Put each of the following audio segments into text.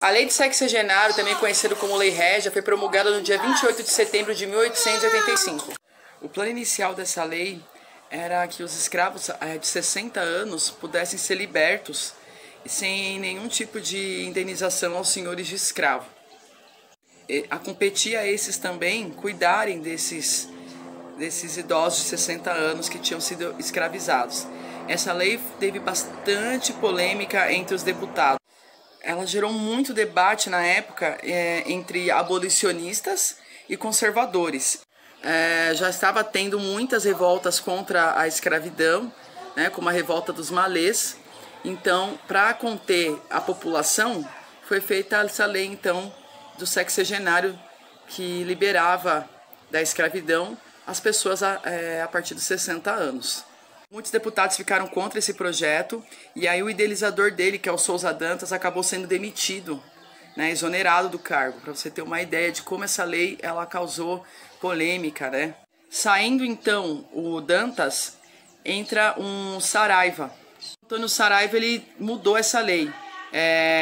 A Lei de Sexagenário, também conhecida como Lei Régia, foi promulgada no dia 28 de setembro de 1885. O plano inicial dessa lei era que os escravos de 60 anos pudessem ser libertos sem nenhum tipo de indenização aos senhores de escravo. A competir a esses também cuidarem desses idosos de 60 anos que tinham sido escravizados. Essa lei teve bastante polêmica entre os deputados. Ela gerou muito debate na época entre abolicionistas e conservadores. Já estava tendo muitas revoltas contra a escravidão, né, como a revolta dos malês. Então, para conter a população, foi feita essa lei então do sexagenário que liberava da escravidão as pessoas a partir dos 60 anos. Muitos deputados ficaram contra esse projeto e aí o idealizador dele, que é o Souza Dantas, acabou sendo demitido, né, exonerado do cargo, para você ter uma ideia de como essa lei ela causou polêmica, né? Saindo então o Dantas, entra um Saraiva. Antônio Saraiva ele mudou essa lei.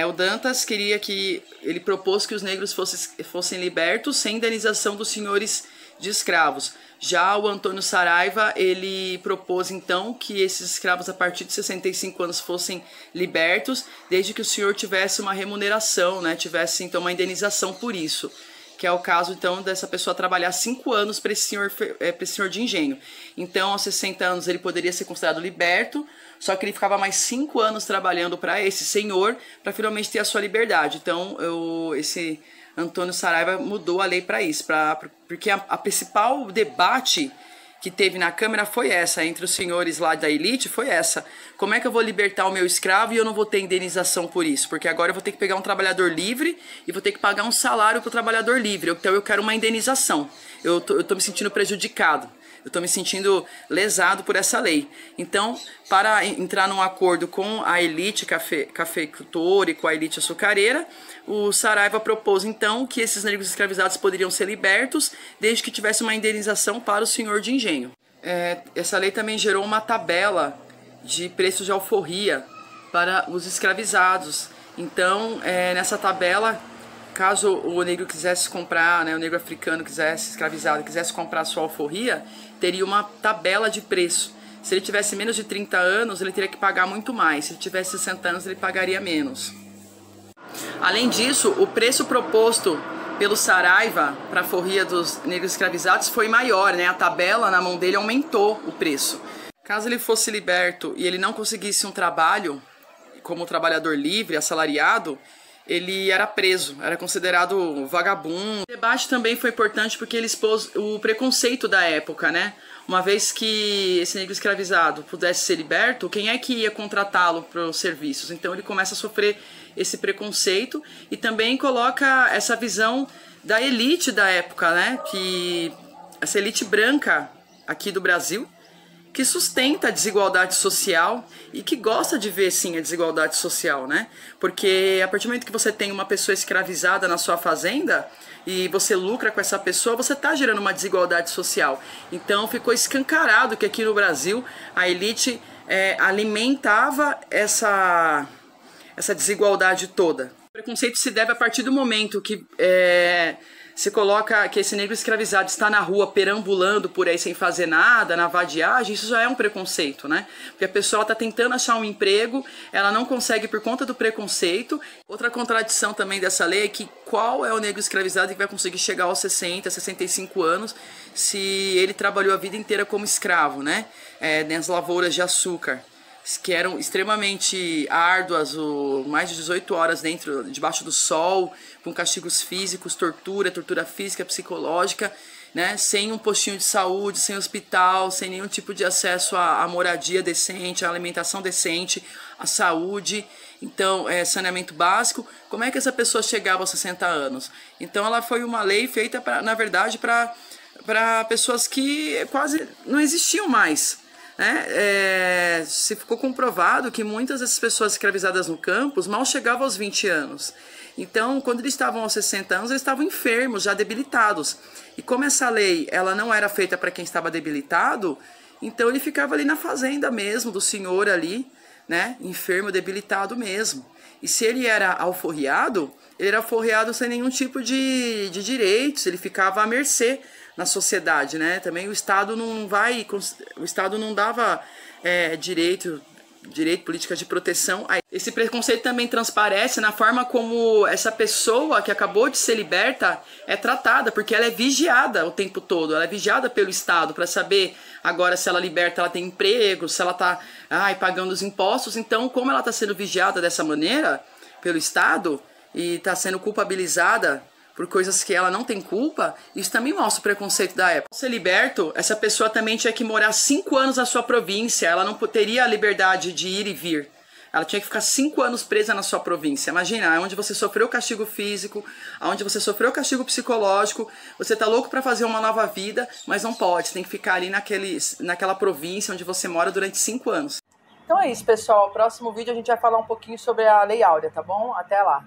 O Dantas ele propôs que os negros fossem libertos sem indenização dos senhores de escravos. Já o Antônio Saraiva, ele propôs então que esses escravos a partir de 65 anos fossem libertos, desde que o senhor tivesse uma remuneração, né, tivesse então uma indenização por isso, que é o caso então dessa pessoa trabalhar 5 anos para esse senhor de engenho. Então aos 60 anos ele poderia ser considerado liberto, só que ele ficava mais 5 anos trabalhando para esse senhor para finalmente ter a sua liberdade. Então esse Antônio Saraiva mudou a lei para isso, porque a principal debate que teve na Câmara foi essa, entre os senhores lá da elite, foi essa. Como é que eu vou libertar o meu escravo e eu não vou ter indenização por isso? Porque agora eu vou ter que pegar um trabalhador livre e vou ter que pagar um salário para o trabalhador livre. Então eu quero uma indenização. Eu tô me sentindo prejudicado. Eu estou me sentindo lesado por essa lei. Então, para entrar num acordo com a elite cafeicultora e com a elite açucareira, o Saraiva propôs, então, que esses negros escravizados poderiam ser libertos desde que tivesse uma indenização para o senhor de engenho. Essa lei também gerou uma tabela de preços de alforria para os escravizados. Então, nessa tabela, caso o negro quisesse comprar, né, o negro africano escravizado, quisesse comprar sua alforria, teria uma tabela de preço. Se ele tivesse menos de 30 anos, ele teria que pagar muito mais. Se ele tivesse 60 anos, ele pagaria menos. Além disso, o preço proposto pelo Saraiva para a alforria dos negros escravizados foi maior, né? A tabela na mão dele aumentou o preço. Caso ele fosse liberto e ele não conseguisse um trabalho como trabalhador livre, assalariado, ele era preso, era considerado vagabundo. O debate também foi importante porque ele expôs o preconceito da época, né? Uma vez que esse negro escravizado pudesse ser liberto, quem é que ia contratá-lo para os serviços? Então ele começa a sofrer esse preconceito e também coloca essa visão da elite da época, né? Que essa elite branca aqui do Brasil, que sustenta a desigualdade social e que gosta de ver, sim, a desigualdade social, né? Porque a partir do momento que você tem uma pessoa escravizada na sua fazenda e você lucra com essa pessoa, você está gerando uma desigualdade social. Então ficou escancarado que aqui no Brasil a elite alimentava essa desigualdade toda. O preconceito se deve a partir do momento que se coloca que esse negro escravizado está na rua perambulando por aí sem fazer nada, na vadiagem, isso já é um preconceito, né? Porque a pessoa está tentando achar um emprego, ela não consegue por conta do preconceito. Outra contradição também dessa lei é que qual é o negro escravizado que vai conseguir chegar aos 60, 65 anos se ele trabalhou a vida inteira como escravo, né? Nas lavouras de açúcar, que eram extremamente árduas, mais de 18 horas debaixo do sol, com castigos físicos, tortura física, psicológica, né? Sem um postinho de saúde, sem hospital, sem nenhum tipo de acesso à moradia decente, à alimentação decente, à saúde, então saneamento básico. Como é que essa pessoa chegava aos 60 anos? Então ela foi uma lei feita, na verdade, para pessoas que quase não existiam mais. Se ficou comprovado que muitas dessas pessoas escravizadas no campo mal chegavam aos 20 anos. Então, quando eles estavam aos 60 anos, eles estavam enfermos, já debilitados. E como essa lei ela não era feita para quem estava debilitado, então ele ficava ali na fazenda mesmo, do senhor ali, né, enfermo, debilitado mesmo. E se ele era alforriado, ele era forreado sem nenhum tipo de direitos, ele ficava à mercê na sociedade, né? Também o Estado não dava direito, política de proteção. Esse preconceito também transparece na forma como essa pessoa que acabou de ser liberta é tratada, porque ela é vigiada o tempo todo, ela é vigiada pelo Estado para saber agora se ela liberta, ela tem emprego, se ela está pagando os impostos. Então, como ela está sendo vigiada dessa maneira pelo Estado e está sendo culpabilizada por coisas que ela não tem culpa, isso também mostra o preconceito da época. Ao ser liberto, essa pessoa também tinha que morar 5 anos na sua província, ela não teria a liberdade de ir e vir. Ela tinha que ficar 5 anos presa na sua província. Imagina, onde você sofreu castigo físico, onde você sofreu castigo psicológico, você tá louco para fazer uma nova vida, mas não pode, você tem que ficar ali naquela província onde você mora durante 5 anos. Então é isso, pessoal. No próximo vídeo a gente vai falar um pouquinho sobre a Lei Áurea, tá bom? Até lá!